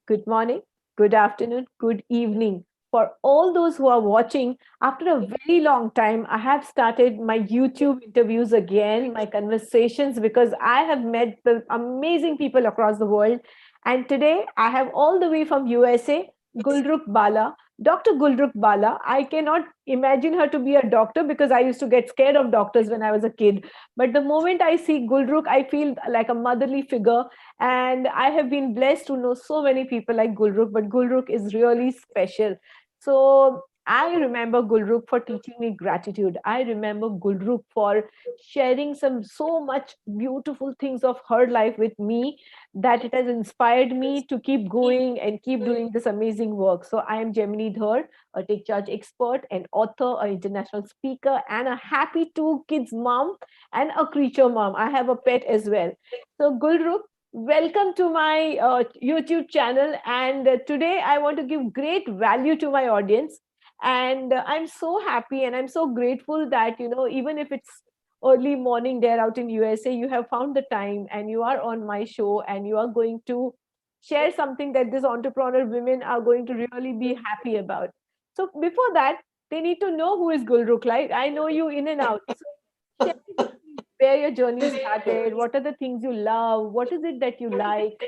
good morning, good afternoon, good evening. For all those who are watching, after a very long time, I have started my YouTube interviews again, my conversations, because I have met the amazing people across the world. And today I have all the way from USA, Gulrukh Bala. Dr. Gulrukh Bala, I cannot imagine her to be a doctor because I used to get scared of doctors when I was a kid. But the moment I see Gulrukh, I feel like a motherly figure, and I have been blessed to know so many people like Gulrukh, but Gulrukh is really special. So I remember Gulrukh for teaching me gratitude. I remember Gulrukh for sharing some so much beautiful things of her life with me, that it has inspired me to keep going and keep doing this amazing work. So I am Gemini Dhar, a take charge expert, an author, an international speaker, and a happy two kids mom and a creature mom. I have a pet as well. So Gulrukh, welcome to my YouTube channel. And today I want to give great value to my audience. And I'm so happy and I'm so grateful that, even if it's early morning there out in USA, you have found the time and you are on my show and you are going to share something that these entrepreneur women are going to really be happy about. So before that, they need to know who is Gulrukh. Like, I know you in and out. So share with me where your journey started, what are the things you love, what is it that you like.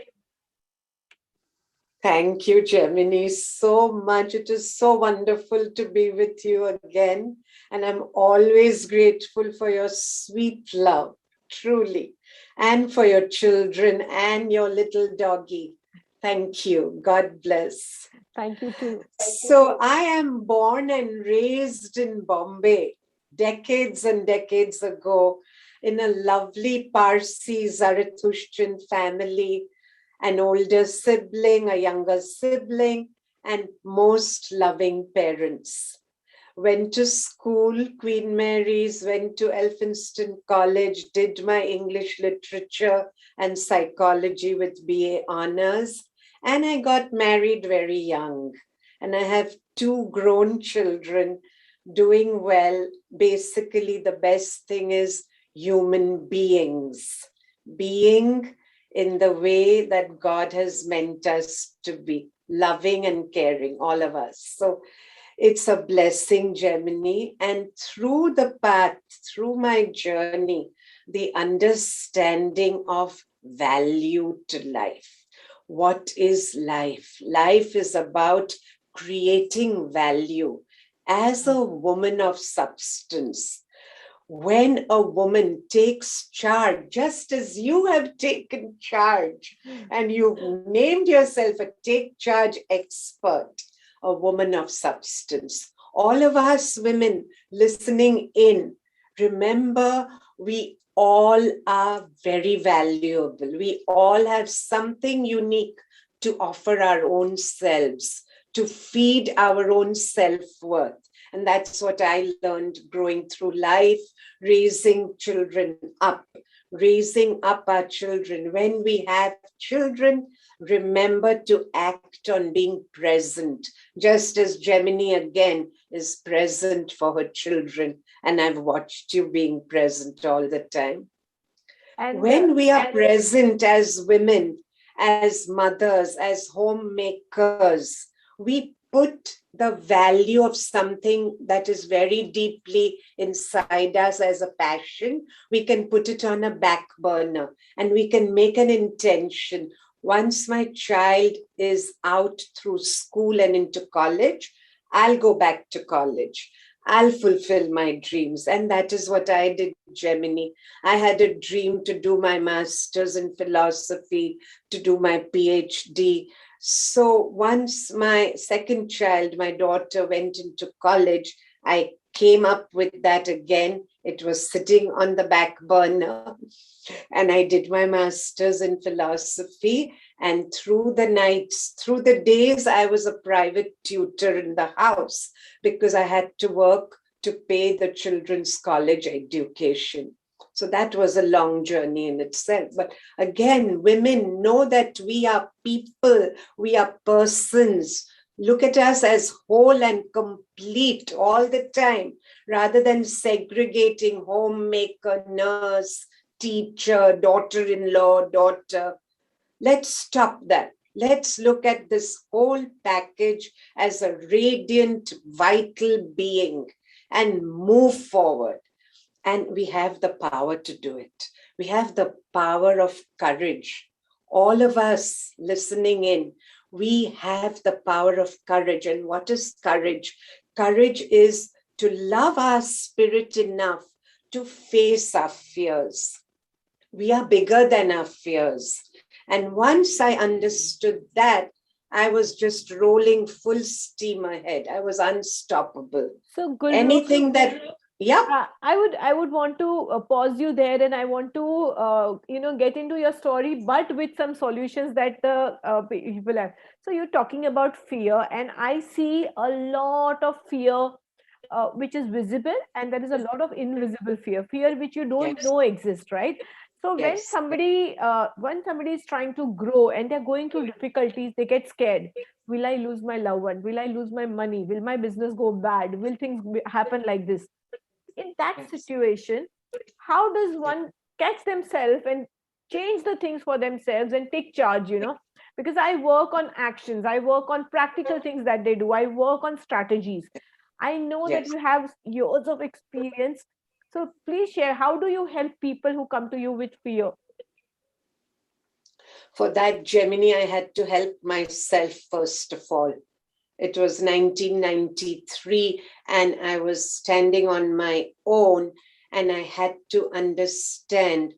Thank you, Gemini, so much. It is so wonderful to be with you again. And I'm always grateful for your sweet love, truly, and for your children and your little doggy. Thank you. God bless. Thank you too. So I am born and raised in Bombay decades and decades ago in a lovely Parsi Zarathustrian family, an older sibling, a younger sibling, and most loving parents. Went to school, Queen Mary's, went to Elphinstone College, did my English literature and psychology with BA honors, and I got married very young. And I have two grown children doing well. Basically, the best thing is human beings, being in the way that God has meant us to be, loving and caring, all of us. So it's a blessing, Gemini. And through the path, through my journey, the understanding of value to life. What is life? Life is about creating value as a woman of substance. When a woman takes charge, just as you have taken charge, and you've named yourself a take charge expert, a woman of substance. All of us women listening in, remember, we all are very valuable. We all have something unique to offer our own selves, to feed our own self-worth. And that's what I learned growing through life, raising children up, raising up our children. When we have children, remember to act on being present, just as Gemini again is present for her children. And I've watched you being present all the time. And When we are present as women, as mothers, as homemakers, we put the value of something that is very deeply inside us as a passion. We can put it on a back burner and we can make an intention. Once my child is out through school and into college, I'll go back to college. I'll fulfill my dreams. And that is what I did, Gemini. I had a dream to do my master's in philosophy, to do my PhD. So once my second child, my daughter, went into college, I came up with that again. It was sitting on the back burner. And I did my master's in philosophy. And through the nights, through the days, I was a private tutor in the house because I had to work to pay the children's college education. So that was a long journey in itself. But again, women know that we are people, we are persons. Look at us as whole and complete all the time, rather than segregating homemaker, nurse, teacher, daughter-in-law, daughter. Let's stop that. Let's look at this whole package as a radiant, vital being and move forward. And we have the power to do it. We have the power of courage. All of us listening in, we have the power of courage. And what is courage? Courage is to love our spirit enough to face our fears. We are bigger than our fears. And once I understood that, I was just rolling full steam ahead. I was unstoppable. So, Gulrukh, Anything that, yeah, I would want to pause you there, and I want to get into your story, but with some solutions that the people have. So you're talking about fear, and I see a lot of fear which is visible, and there is a lot of invisible fear which you don't yes, know exists, right? So yes, when somebody is trying to grow and they're going through difficulties, they get scared. Will I lose my loved one? Will I lose my money? Will my business go bad? Will things happen like this? In that yes, situation, how does yes, one catch themselves and change the things for themselves and take charge, because I work on actions, I work on practical things that they do, I work on strategies. I know that yes. you have years of experience, so please share, how do you help people who come to you with fear? For that, Gemini, I had to help myself first of all. It was 1993, and I was standing on my own, and I had to understand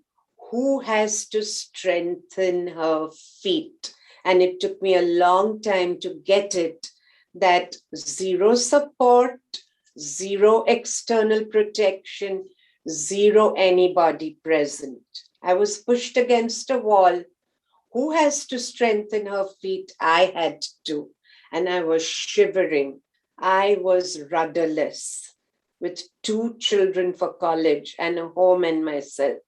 who has to strengthen her feet. And it took me a long time to get it that zero support, zero external protection, zero anybody present. I was pushed against a wall. Who has to strengthen her feet? I had to. And I was shivering. I was rudderless with 2 children for college and a home and myself.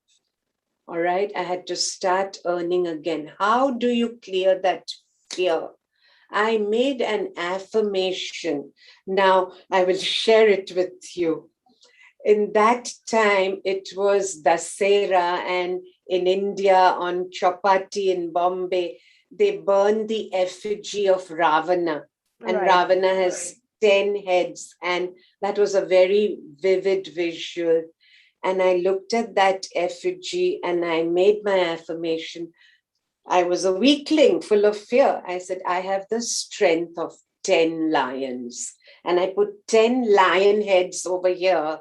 All right. I had to start earning again. How do you clear that fear? I made an affirmation. Now I will share it with you. In that time, it was Dasera, and in India, on Chapati in Bombay, they burned the effigy of Ravana, and Right. Ravana has 10 heads, and that was a very vivid visual. And I looked at that effigy and I made my affirmation. I was a weakling full of fear. I said, I have the strength of 10 lions. And I put 10 lion heads over here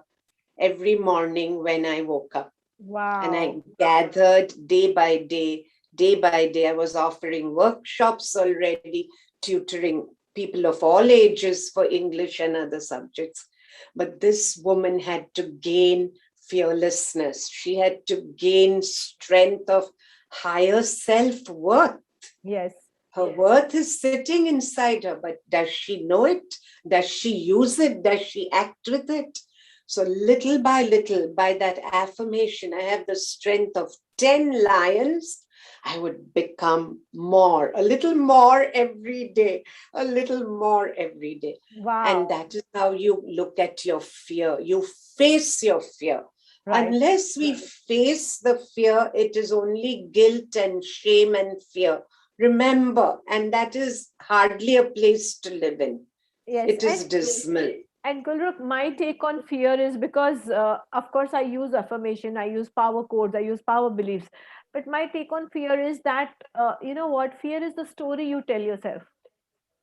every morning when I woke up. And I Wow. gathered day by day, day by day. I was offering workshops already, tutoring people of all ages for English and other subjects. But this woman had to gain fearlessness. She had to gain strength of higher self-worth. Yes. Her worth is sitting inside her, but does she know it? Does she use it? Does she act with it? So little by little, by that affirmation, I have the strength of 10 lions. I would become more, a little more every day, a little more every day. And Wow. that is how you look at your fear. You face your fear. Right. Unless we face the fear, it is only guilt and shame and fear. Remember, and that is hardly a place to live in. Yes. It is dismal. And Gulrukh, my take on fear is because, of course, I use affirmation, I use power codes, I use power beliefs. But my take on fear is that, you know what? Fear is the story you tell yourself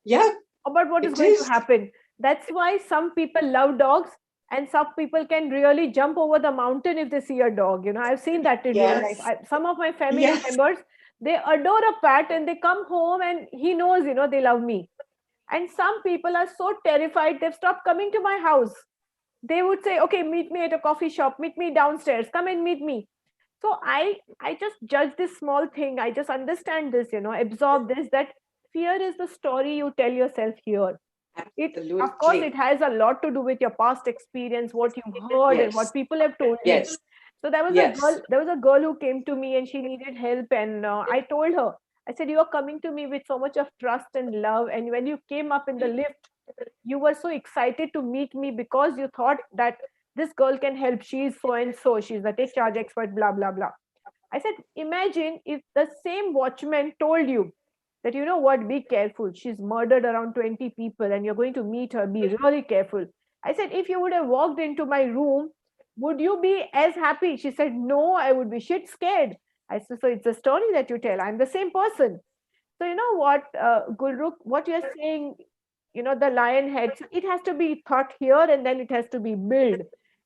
Yeah, about what is it going to is. happen. That's why some people love dogs, and some people can really jump over the mountain if they see a dog. I've seen that in real life. Yes, Some of my family yes, members, they adore a pet and they come home and he knows, they love me. And some people are so terrified, they've stopped coming to my house. They would say, okay, meet me at a coffee shop, meet me downstairs, come and meet me. So I just judge this small thing, I just understand this, absorb this, that fear is the story you tell yourself here. It, of course, it absolutely. has a lot to do with your past experience, what you've heard and Yes, what people have told you. yes, So yes, there was a girl who came to me and she needed help, and I told her, I said, you are coming to me with so much of trust and love, and when you came up in the lift, you were so excited to meet me because you thought that this girl can help. She's so and so, she's a take charge expert, blah blah blah. I said, imagine if the same watchman told you that, you know what, be careful. She's murdered around 20 people and you're going to meet her. Be really careful. I said, if you would have walked into my room, would you be as happy? She said, no, I would be shit scared. I said, so it's a story that you tell. I'm the same person. So you know what, Gulrukh, what you're saying, you know, the lion head, so it has to be thought here and then it has to be built.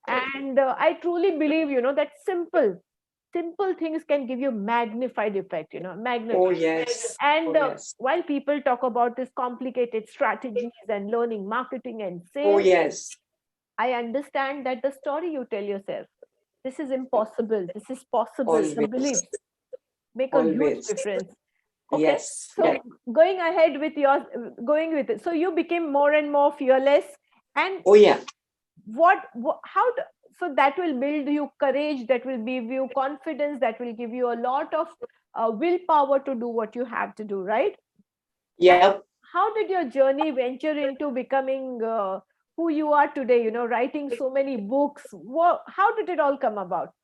And I truly believe, you know, that simple things can give you magnified effect, you know, Oh, magnified. yes. And Oh, yes. while people talk about this complicated strategies and learning marketing and Oh, sales, yes. I understand that the story you tell yourself, this is impossible, this is possible, the Always. beliefs make a huge Always. difference. Okay, Yes. so Yes. going ahead with your, going with it, so you became more and more fearless. And Oh, yeah. what how do, so that will build you courage, that will give you confidence, that will give you a lot of willpower to do what you have to do, right? And Yep. how did your journey venture into becoming who you are today, you know, writing so many books? How did it all come about?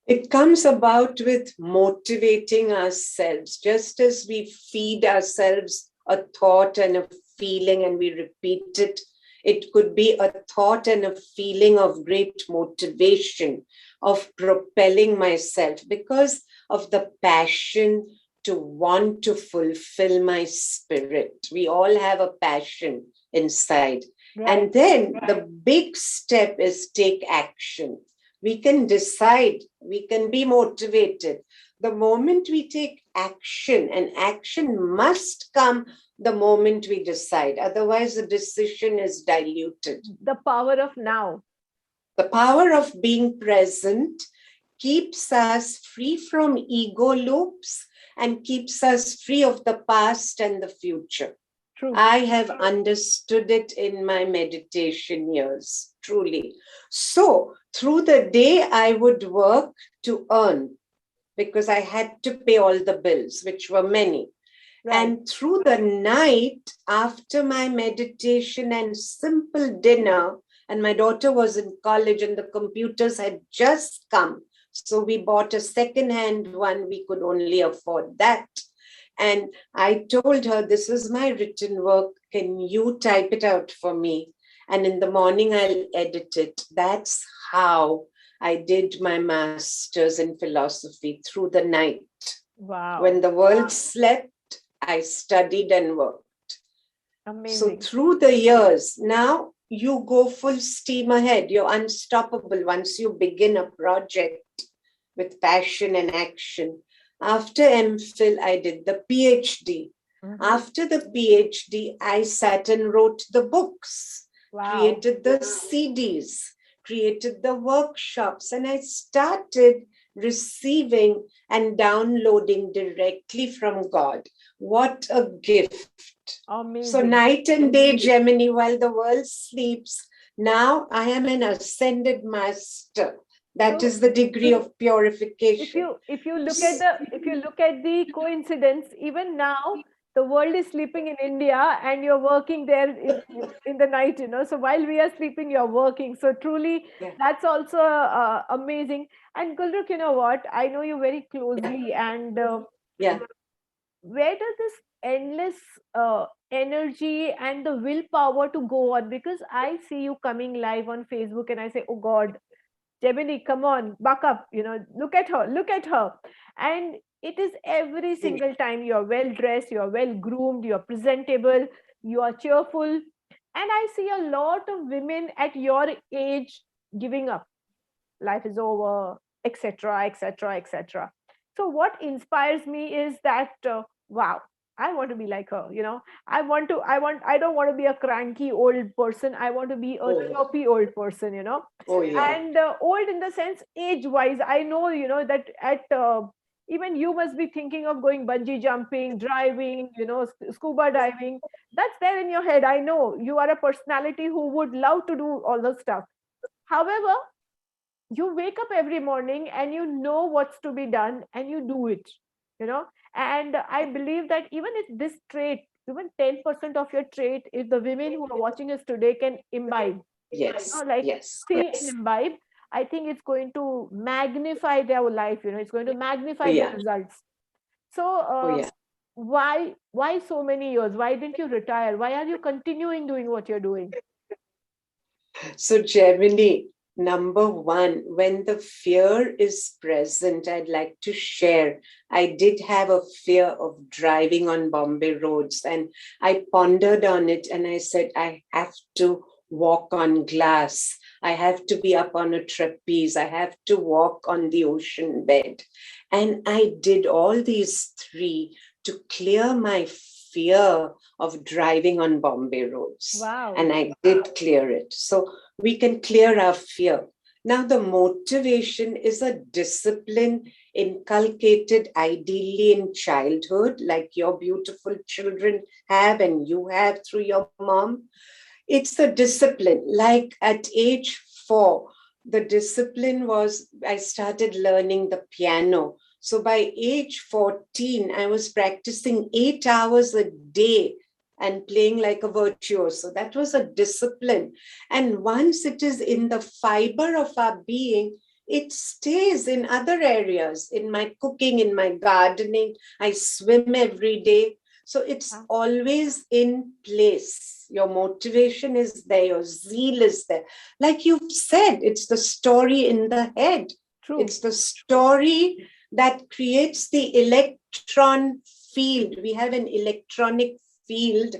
It comes about with motivating ourselves, just as we feed ourselves a thought and a feeling and we repeat it. It could be a thought and a feeling of great motivation, of propelling myself because of the passion to want to fulfill my spirit. We all have a passion inside. Right. And then the big step is take action. We can decide, we can be motivated. The moment we take action, and action must come the moment we decide, otherwise, the decision is diluted. The power of now. The power of being present keeps us free from ego loops and keeps us free of the past and the future. True. I have understood it in my meditation years, truly. So, through the day, I would work to earn because I had to pay all the bills, which were many. Right. And through the night, after my meditation and simple dinner, and my daughter was in college and the computers had just come. So we bought a second-hand one. We could only afford that. And I told her, this is my written work. Can you type it out for me? And in the morning, I'll edit it. That's how I did my master's in philosophy through the night. Wow. When the world slept, I studied and worked. So Amazing. through the years, now you go full steam ahead. You're unstoppable once you begin a project with passion and action. After MPhil, I did the PhD. Mhm. After the PhD, I sat and wrote the books, Wow. created the CDs, created the workshops, and I started receiving and downloading directly from God. What a gift. Amazing. So, night and day, Gemini, while the world sleeps, now I am an ascended master. That So is the degree of if purification. you look at the coincidence, even now the world is sleeping in India and you're working there in the night, you know. So while we are sleeping, you're working. So truly, Yeah. that's also amazing. And Gulrukh, you know what? I know you very closely, and Yeah. where does this endless energy and the willpower to go on? Because I see you coming live on Facebook, and I say, "Oh God, Gemini, come on, buck up, you know, look at her, look at her." And it is every single time you're well dressed, you're well groomed, you're presentable, you are cheerful. And I see a lot of women at your age giving up. Life is over, etc., etc., etc. So, what inspires me is that, wow, I want to be like her, you know. I don't want to be a cranky old person. I want to be a Oh, chirpy old person, you know. oh yeah. And old in the sense age wise, I know, you know, that at even you must be thinking of going bungee jumping, driving, you know, scuba diving. That's there in your head. I know you are a personality who would love to do all those stuff. However, you wake up every morning and you know what's to be done and you do it, you know. And I believe that even if this trait, even 10% of your trait, if the women who are watching us today can imbibe, you know, Yes, like yes, see and yes. imbibe, I think it's going to magnify their life, you know, it's going to Oh magnify their yeah, results. So oh yeah. Why so many years? Why didn't you retire? Why are you continuing doing what you're doing? So, Gemini, number one, when the fear is present, I'd like to share. I did have a fear of driving on Bombay roads, and I pondered on it and I said, I have to walk on glass. I have to be up on a trapeze. I have to walk on the ocean bed. And I did all these three to clear my fear of driving on Bombay roads. Wow. And I did clear it. So we can clear our fear. Now, the motivation is a discipline inculcated ideally in childhood, like your beautiful children have and you have through your mom. It's the discipline. Like at age 4, the discipline was I started learning the piano. So by age 14, I was practicing 8 hours a day and playing like a virtuoso. That was a discipline. And once it is in the fiber of our being, it stays in other areas, in my cooking, in my gardening. I swim every day. So it's always in place. Your motivation is there, your zeal is there. Like you've said, it's the story in the head. True. It's the story that creates the electron field. We have an electronic field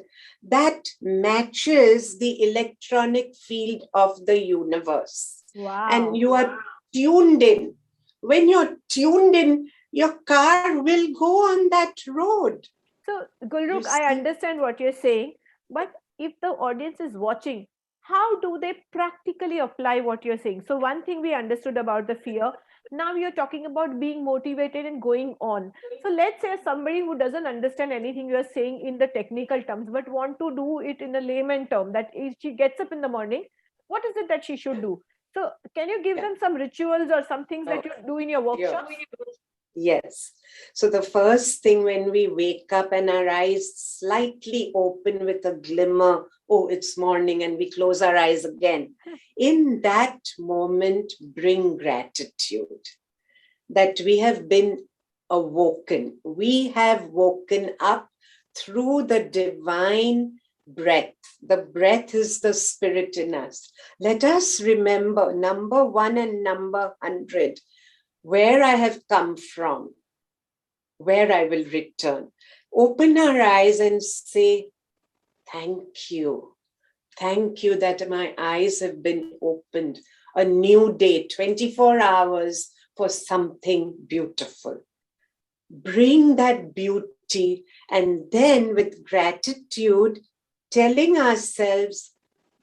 that matches the electronic field of the universe. Wow. And you are tuned in. When you're tuned in, your car will go on that road. So, Gulrukh, I understand what you're saying, but if the audience is watching, how do they practically apply what you're saying? So, one thing we understood about the fear. Now you're talking about being motivated and going on. So, let's say somebody who doesn't understand anything you're saying in the technical terms, but want to do it in a layman term, that if she gets up in the morning, what is it that she should do? So, can you give them some rituals or some things that you do in your workshops? Yes. So the first thing when we wake up and our eyes slightly open with a glimmer, oh, it's morning, and we close our eyes again. In that moment, bring gratitude that we have been awoken. We have woken up through the divine breath. The breath is the spirit in us. Let us remember number 1 and number 100, where I have come from, where I will return. Open our eyes and say, thank you. Thank you that my eyes have been opened. A new day, 24 hours for something beautiful. Bring that beauty, and then with gratitude, telling ourselves,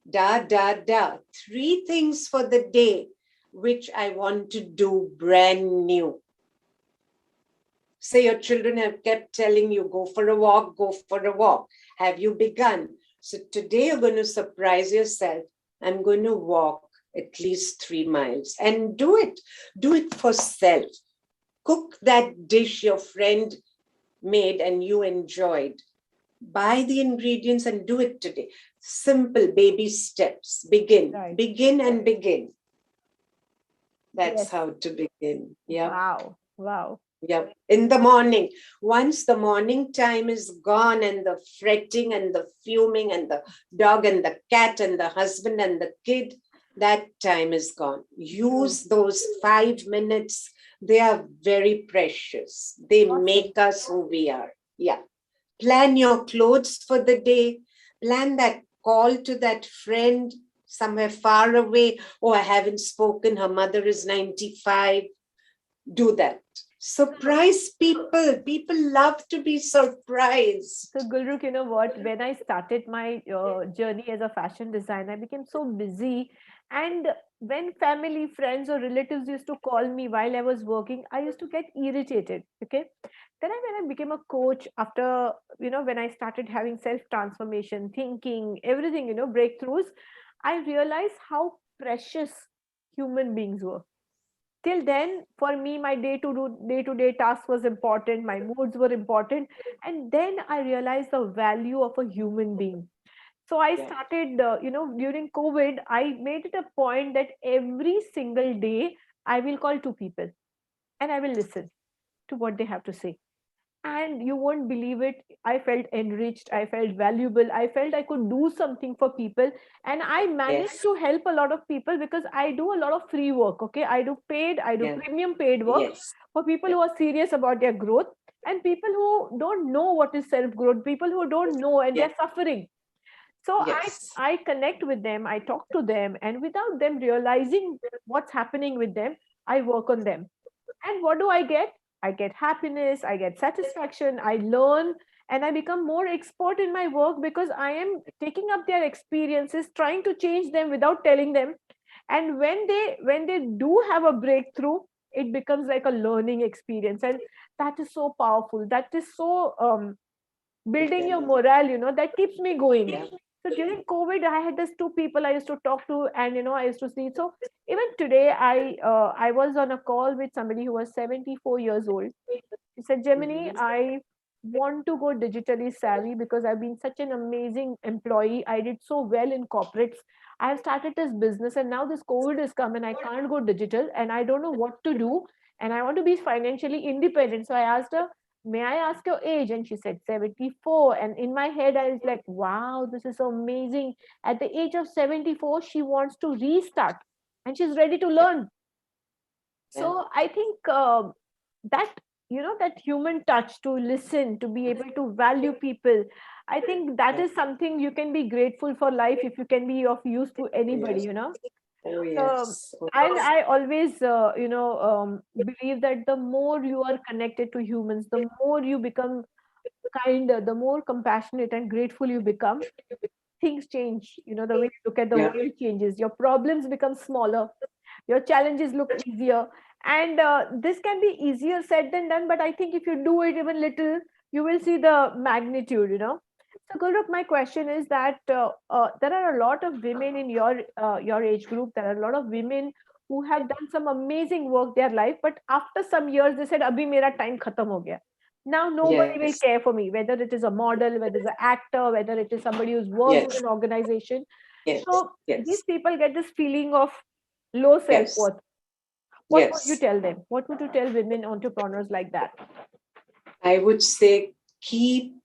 3 things for the day which I want to do brand new. Say your children have kept telling you, go for a walk, go for a walk. Have you begun? So today you're going to surprise yourself. I'm going to walk at least 3 miles, and do it. Do it for self. Cook that dish your friend made and you enjoyed. Buy the ingredients and do it today. Simple baby steps. Begin. Right. Begin and begin. That's Yes. how to begin. Yeah. Wow. Wow. Yeah. In the morning, once the morning time is gone and the fretting and the fuming and the dog and the cat and the husband and the kid, that time is gone. Use those 5 minutes. They are very precious. They make us who we are. Yeah. Plan your clothes for the day. Plan that call to that friend somewhere far away. Oh, I haven't spoken. Her mother is 95. Do that. Surprise people. People love to be surprised. So, Gulrukh, you know what? When I started my journey as a fashion designer, I became so busy. And when family, friends, or relatives used to call me while I was working, I used to get irritated. Okay. Then, when I became a coach, after, when I started having self transformation, thinking, everything, breakthroughs, I realized how precious human beings were. Till then, for me, my day to day task was important, my moods were important, and then I realized the value of a human being. So I started, during COVID, I made it a point that every single day I will call 2 people and I will listen to what they have to say. And you won't believe it, I felt enriched, I felt valuable, I felt I could do something for people. And I managed Yes. to help a lot of people because I do a lot of free work. Okay, I do Yeah. premium paid work Yes. for people Yeah. who are serious about their growth, and people who don't know what is self growth, people who don't know and Yeah. they're suffering. So i Yes. i connect with them, I talk to them, and without them realizing what's happening with them, I work on them. And what do I get? I get happiness, I get satisfaction, I learn, and I become more expert in my work because I am taking up their experiences, trying to change them without telling them. And when they do have a breakthrough, it becomes like a learning experience. And that is so powerful, that is so building your Okay. morale, that keeps me going. Yeah. So during COVID, I had these two people I used to talk to, and I used to see. So even today, I was on a call with somebody who was 74 years old. She said, Gemini, Mhm. I want to go digitally savvy because I've been such an amazing employee. I did so well in corporates. I have started this business, and now this COVID has come and I can't go digital and I don't know what to do. And I want to be financially independent. So I asked her, may I ask your age? And she said 74. And in my head, I was like, wow, this is so amazing. At the age of 74, she wants to restart and she's ready to Yeah. learn. Yeah. So I think that that human touch, to listen, to be able to value people, I think that Yeah. is something you can be grateful for life if you can be of use to Oh anybody. yes. Oh So, yes. Oh and yes. I always believe that the more you are connected to humans, the more you become kinder, the more compassionate and grateful you become, things change. The way you look at the Yeah. world changes, your problems become smaller, your challenges look easier. And this can be easier said than done, but I think if you do it even little, you will see the magnitude. So Gulrukh, my question is that there are a lot of women in your age group, there are a lot of women who have done some amazing work their life, but after some years they said abhi mera time khatam ho gaya, now nobody will Yes. care for me, whether it is a model, whether it's an actor, whether it is somebody who's worked in Yes. an organization. Yes. So these Yes. people get this feeling of low Yes. self-worth. What would you Yes. tell them? What would you tell women entrepreneurs like that? I would say keep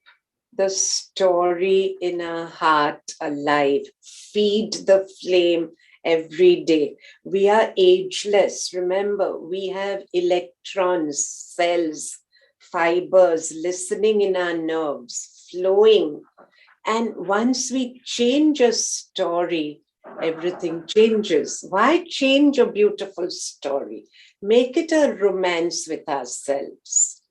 the story in our heart alive. Feed the flame every day. We are ageless. Remember, we have electrons, cells, fibers listening in our nerves, flowing. And once we change a story, everything changes. Why change a beautiful story? Make it a romance with ourselves.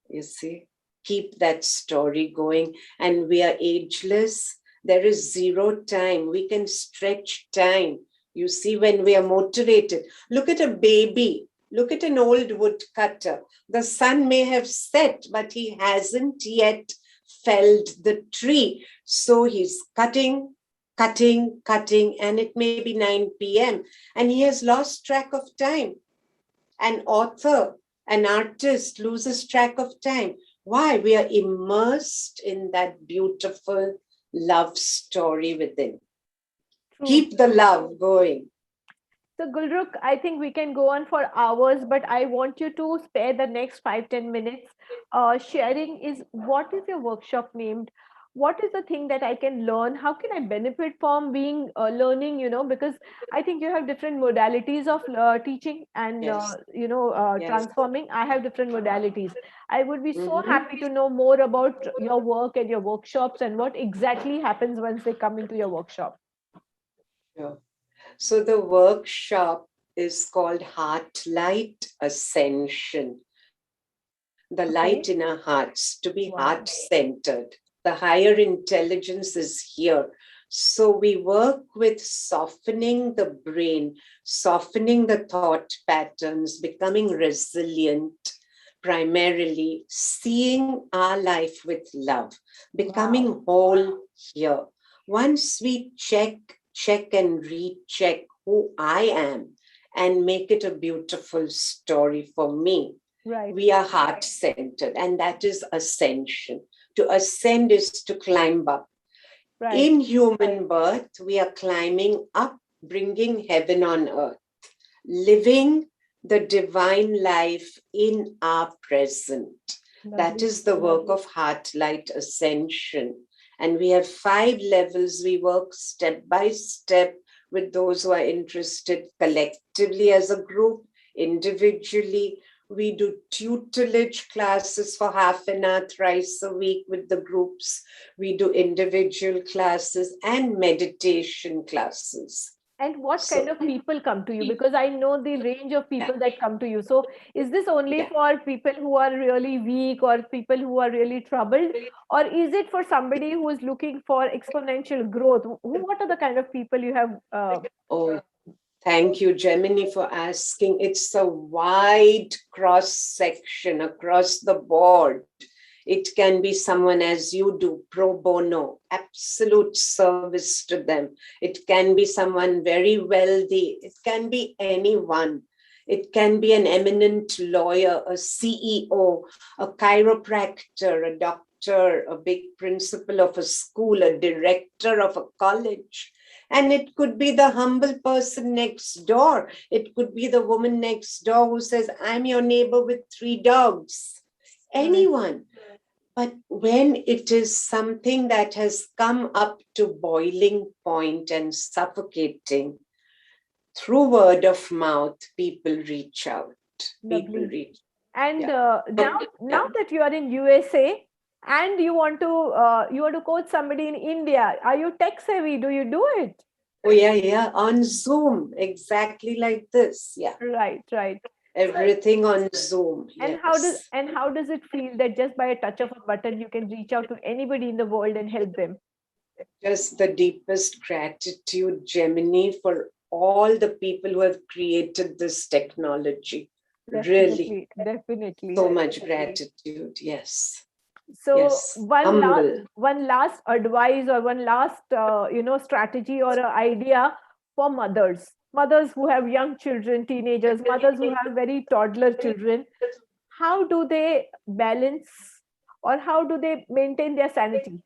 You see, keep that story going. And we are ageless. There is zero time. We can stretch time. You see, when we are motivated, look at a baby, look at an old woodcutter. The sun may have set, but he hasn't yet felled the tree. So he's cutting, cutting, cutting, and it may be 9 p.m. and he has lost track of time. An author, an artist loses track of time. Why? We are immersed in that beautiful love story within. True. Keep the love going. So, Gulrukh, I think we can go on for hours, but I want you to spare the next 5-10 minutes. Sharing is, what is your workshop named? What is the thing that I can learn? How can I benefit from being learning? Because I think you have different modalities of teaching and Yes, yes. transforming. I have different modalities. I would be so Mhm. happy to know more about your work and your workshops and what exactly happens once they come into your workshop. Sure. So the workshop is called Heart Light Ascension. The light in our Okay. hearts, to be heart Wow. centered. The higher intelligence is here. So we work with softening the brain, softening the thought patterns, becoming resilient, primarily seeing our life with love, Wow. becoming whole here. Once we check and recheck who I am and make it a beautiful story for me, Right. we are heart centered, and that is ascension. To ascend is to climb up. Right. In human birth, we are climbing up, bringing heaven on earth, living the divine life in our present. That Lovely. is the work of Heart Light Ascension. And we have 5 levels. We work step by step with those who are interested, collectively as a group, individually. We do tutelage classes for half an hour thrice a week with the groups. We do individual classes and meditation classes. And what kind So, of people come to you? Because I know the range of yeah, people that come to you. So, is this only yeah. for people who are really weak or people who are really troubled? Or is it for somebody who is looking for exponential growth? What are the kind of people you have? Oh, thank you, Gemini, for asking. It's a wide cross section across the board. It can be someone as you do, pro bono, absolute service to them. It can be someone very wealthy. It can be anyone. It can be an eminent lawyer, a CEO, a chiropractor, a doctor, a big principal of a school, a director of a college. And it could be the humble person next door. It could be the woman next door who says, I'm your neighbor with 3 dogs. Right. Anyone. But when it is something that has come up to boiling point and suffocating, through word of mouth, people reach out. People Lovely. reach. And Yeah. now that you are in USA and you want to coach somebody in India, are you tech savvy? Do you do it? Oh, yeah, yeah. On Zoom, exactly like this. Yeah. Right, right. Everything on Zoom. Yes. And how does it feel that just by a touch of a button you can reach out to anybody in the world and help them? Just the deepest gratitude, Gemini, for all the people who have created this technology. Really, Definitely, definitely. so much gratitude. Yes. So Yes. Humble. one last advice or one last strategy or a idea for mothers who have young children, teenagers, mothers who have very toddler children. How do they balance or how do they maintain their sanity?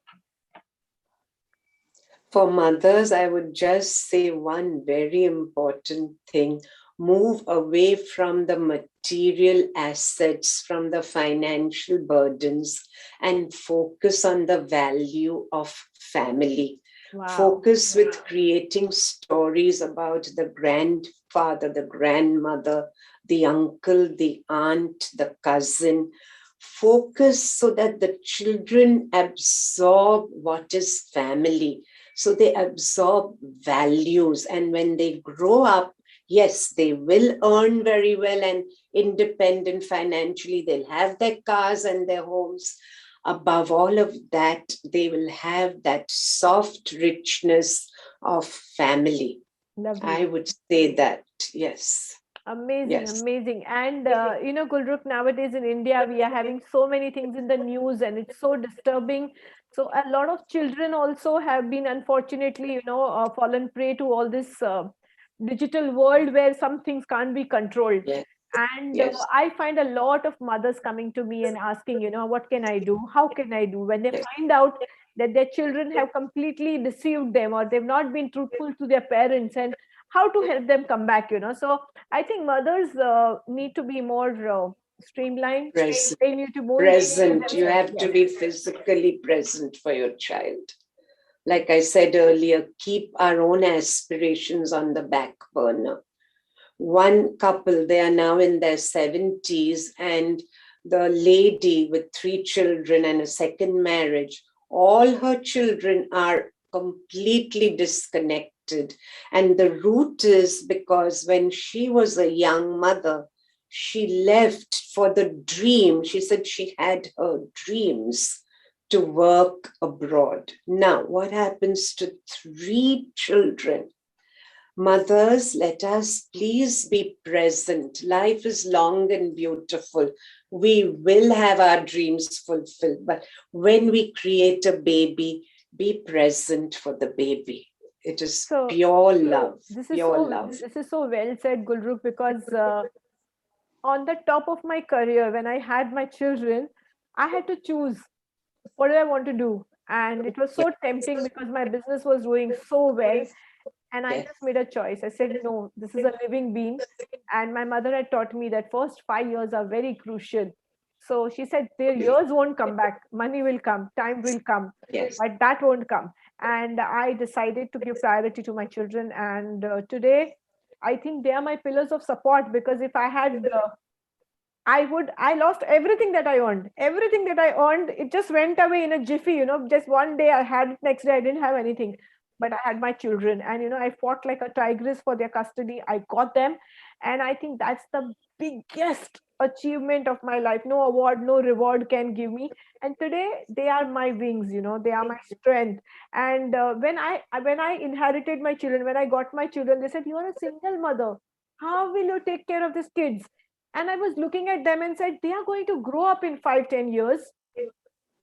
For mothers, I would just say one very important thing: move away from the material assets, from the financial burdens, and focus on the value of family. Wow. Focus with creating stories about the grandfather, the grandmother, the uncle, the aunt, the cousin. Focus so that the children absorb what is family, so they absorb values. And when they grow up, yes, they will earn very well and independent financially. They'll have their cars and their homes. Above all of that, they will have that soft richness of family. I Lovely. would say that. Yes. Amazing, Yes. amazing. And Gulrukh, nowadays in India, we are having so many things in the news and it's so disturbing. So a lot of children also have been unfortunately, fallen prey to all this digital world where some things can't be controlled. Yes. And Yes. I find a lot of mothers coming to me and asking, what can I do? How can I do? When they Yes. find out that their children have completely deceived them or they've not been truthful to their parents and how to help them come back. So I think mothers need to be more streamlined. Present. They need to more engage Present. You themselves. have to Yes, be physically present for your child. Like I said earlier, keep our own aspirations on the back burner. One couple, they are now in their 70s, and the lady with 3 children and a second marriage, all her children are completely disconnected. And the root is because when she was a young mother, she left for the dream. She said she had her dreams to work abroad. Now, what happens to 3 children? Mothers, let us please be present. Life is long and beautiful. We will have our dreams fulfilled. But when we create a baby, be present for the baby. It is so pure love, pure love. this is so well said, Gulrukh, because on the top of my career, when I had my children, I had to choose what do I want to do. And it was Yes, so tempting because my business was doing so well. And I yes, just made a choice. I said, no, this is a living being. And my mother had taught me that first 5 years are very crucial. So she said, their years won't come back. Money will come, time will come, Yes. but that won't come. And I decided to give priority to my children. And today, I think they are my pillars of support, because if I had I lost everything that I earned. Everything that I earned, it just went away in a jiffy, just one day I had it, next day I didn't have anything. But I had my children, and I fought like a tigress for their custody. I got them. And I think that's the biggest achievement of my life. No award, no reward can give me. And today they are my wings, they are my strength. And when I inherited my children, when I got my children, they said, "You are a single mother. How will you take care of these kids?" And I was looking at them and said, they are going to grow up in 5-10 years,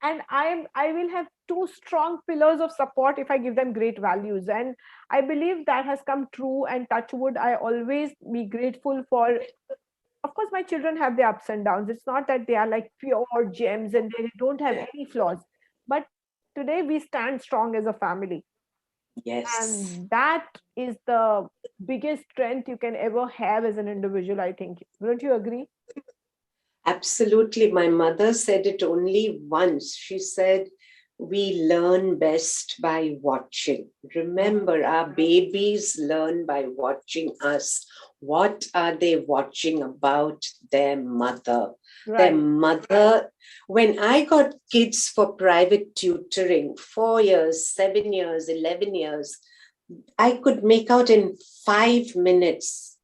and I will have two strong pillars of support if I give them great values. And I believe that has come true. And touch wood, I always be grateful for. Of course, my children have their ups and downs. It's not that they are like pure gems and they don't have any flaws, but today we stand strong as a family. Yes. And that is the biggest strength you can ever have as an individual, I think. Don't you agree? Absolutely. My mother said it only once. She said, we learn best by watching. Remember, our babies learn by watching us. What are they watching about their mother? Their Right. mother, when I got kids for private tutoring, 4 years, 7 years, 11 years, I could make out in 5 minutes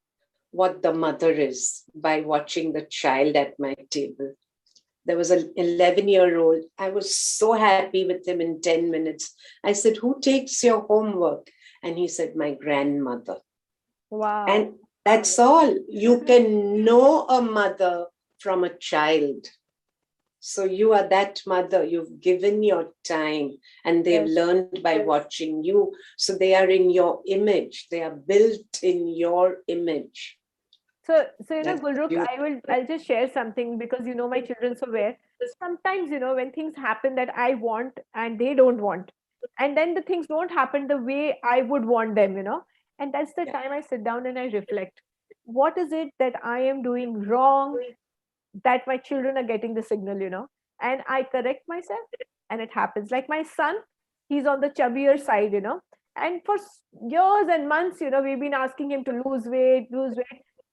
what the mother is by watching the child at my table. There was an 11-year-old. I was so happy with him in 10 minutes. I said, who takes your homework? And he said, my grandmother. Wow. And that's all. You can know a mother from a child. So you are that mother. You've given your time and they've Yes. learned by watching you. So they are in your image. They are built in your image. So That's Gulrukh, beautiful. I'll just share something, because my children so well. Sometimes, when things happen that I want and they don't want, and then the things don't happen the way I would want them. And that's the Yeah. time I sit down and I reflect. What is it that I am doing wrong, that my children are getting the signal? And I correct myself, and it happens. Like my son, he's on the chubbier side. And for years and months, we've been asking him to lose weight.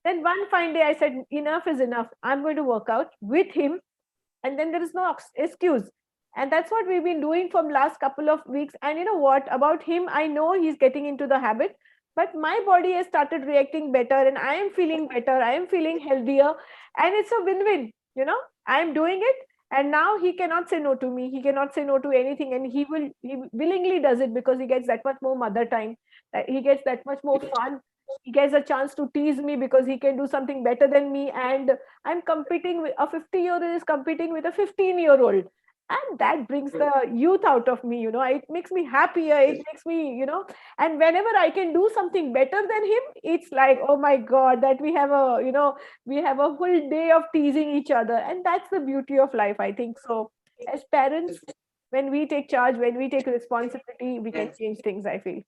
Then one fine day, I said, enough is enough. I'm going to work out with him, and then there is no excuse. And that's what we've been doing from last couple of weeks. And you know what about him? I know he's getting into the habit, but my body has started reacting better, and I am feeling better. I am feeling healthier, and it's a win-win. I am doing it, and now he cannot say no to me. He cannot say no to anything, and he willingly does it, because he gets that much more mother time. He gets that much more fun. He gets a chance to tease me because he can do something better than me. And I'm competing with a 50-year-old is competing with a 15-year-old. And that brings the youth out of me. It makes me happier. It makes me. And whenever I can do something better than him, it's like, oh my God, that we have a full day of teasing each other. And that's the beauty of life, I think. So as parents, when we take charge, when we take responsibility, we can Yes. change things, I feel.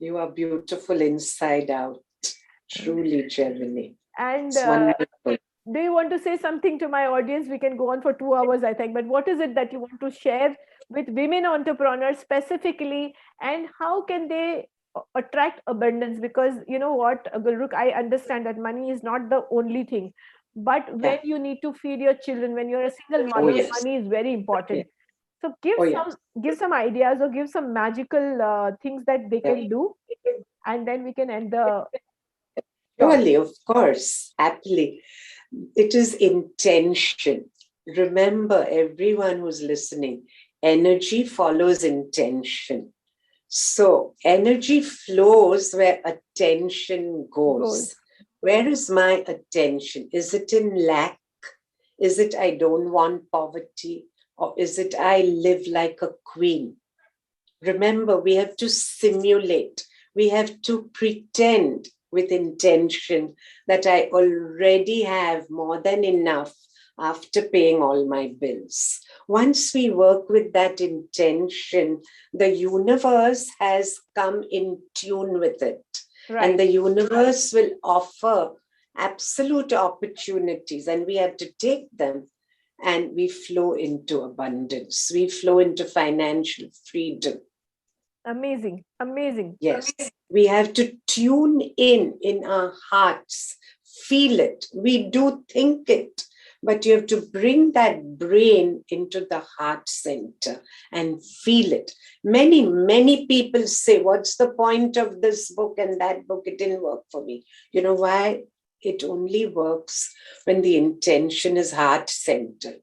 You are beautiful inside out. Truly, Jeremy. And It's wonderful. do you want to say something to my audience? We can go on for 2 hours, I think. But what is it that you want to share with women entrepreneurs specifically, and how can they attract abundance? Because you know what, Gulrukh, I understand that money is not the only thing. But when Yeah. you need to feed your children, when you're a single Oh, mother, yes. money is very important. Yeah. So Oh, yes. give some ideas, or give some magical things that they Yeah. can do, and then we can end the talk. Surely, of course, happily. It is intention. Remember, everyone who's listening, energy follows intention. So, energy flows where attention Goals. goes. Where is my attention? Is it in lack? Is it I don't want poverty? Or is it I live like a queen? Remember, we have to simulate, we have to pretend with intention that I already have more than enough after paying all my bills. Once we work with that intention, the universe has come in tune with it. And Right. the universe will offer absolute opportunities, and we have to take them. and we flow into abundance. We flow into financial freedom. Amazing. Amazing. Yes, we have to tune in our hearts, feel it. We do think it, but you have to bring that brain into the heart center and feel it. Many people say, what's the point of this book and that book? It didn't work for me. You know why? It only works when the intention is heart centered.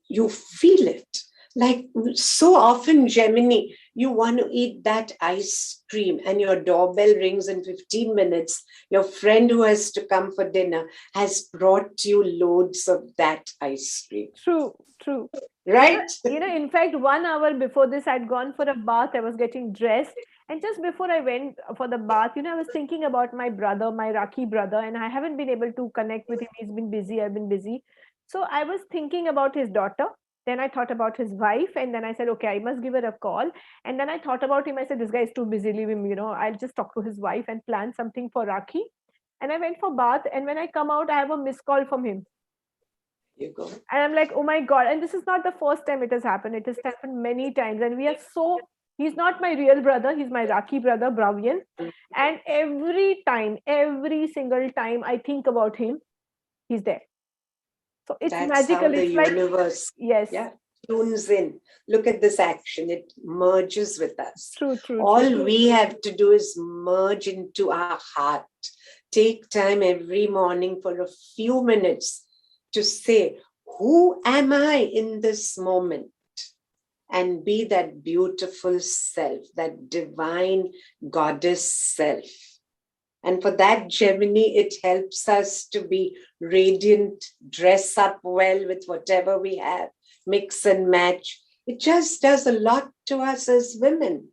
You feel it. Like so often, Gemini, you want to eat that ice cream and your doorbell rings in 15 minutes. Your friend who has to come for dinner has brought you loads of that ice cream. True, true. Right? In fact, 1 hour before this, I'd gone for a bath. I was getting dressed. And just before I went for the bath, I was thinking about my brother, my Rakhi brother, and I haven't been able to connect with him. He's been busy. I've been busy. So I was thinking about his daughter. Then I thought about his wife. And then I said, okay, I must give her a call. And then I thought about him. I said, this guy is too busy. Leave him. I'll just talk to his wife and plan something for Rakhi. And I went for bath. And when I come out, I have a missed call from him. You go. And I'm like, oh my God. And this is not the first time it has happened. It has happened many times. And he's not my real brother. He's my Rakhi brother, Bravian. And every single time I think about him, he's there. So it's That's magical. how the It's universe tunes in. Look at this action. It merges with us. True. All we have to do is merge into our heart. Take time every morning for a few minutes to say, who am I in this moment? And be that beautiful self, that divine goddess self. And for that, Gemini, it helps us to be radiant, dress up well with whatever we have, mix and match. It just does a lot to us as women,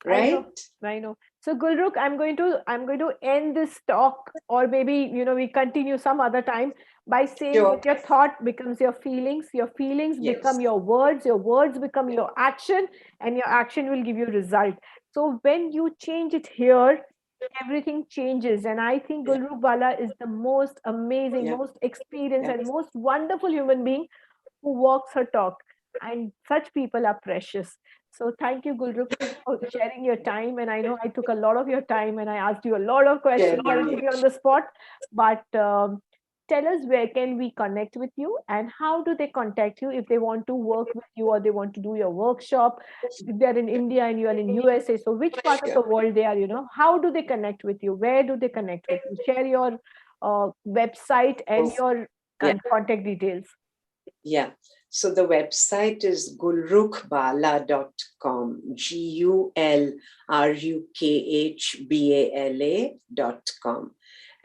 right? I know. So Gulrukh, I'm going to end this talk, or maybe we continue some other time by saying that your thought becomes your feelings become your words become your action, and your action will give you result. So when you change it here, everything changes. And I think Gulrukh Bala is the most amazing, most experienced, and most wonderful human being who walks her talk. And such people are precious. So thank you, Gulrukh, for sharing your time. And I know I took a lot of your time and I asked you a lot of questions. I put you on the spot. But tell us, where can we connect with you, and how do they contact you if they want to work with you or they want to do your workshop? If they're in India and you are in USA, so which part of the world they are, how do they connect with you? Where do they connect with you? Share your website and your contact details. Yeah. So the website is gulrukhbala.com, GULRUKHBALA.com.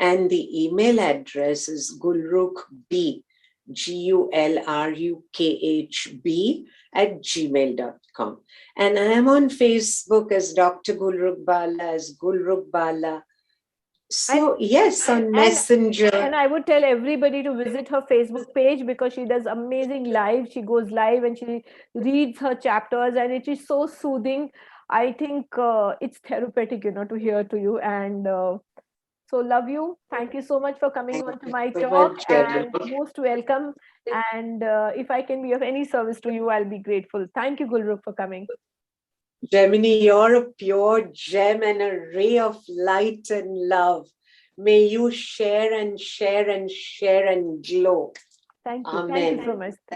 And the email address is gulrukhb, GULRUKHB @gmail.com. And I am on Facebook as Dr. Gulrukh Bala, as Gulrukh Bala. So yes, on Messenger. And I would tell everybody to visit her Facebook page, because she does amazing live. She goes live and she reads her chapters, and it is so soothing. I think it's therapeutic, to hear to you. And so love you. Thank you so much for coming on to my talk, and most welcome. And if I can be of any service to you, I'll be grateful. Thank you, Gulrukh, for coming. Gemini, you're a pure gem and a ray of light and love. May you share and share and share and glow. Thank you. Amen. Thank you so much.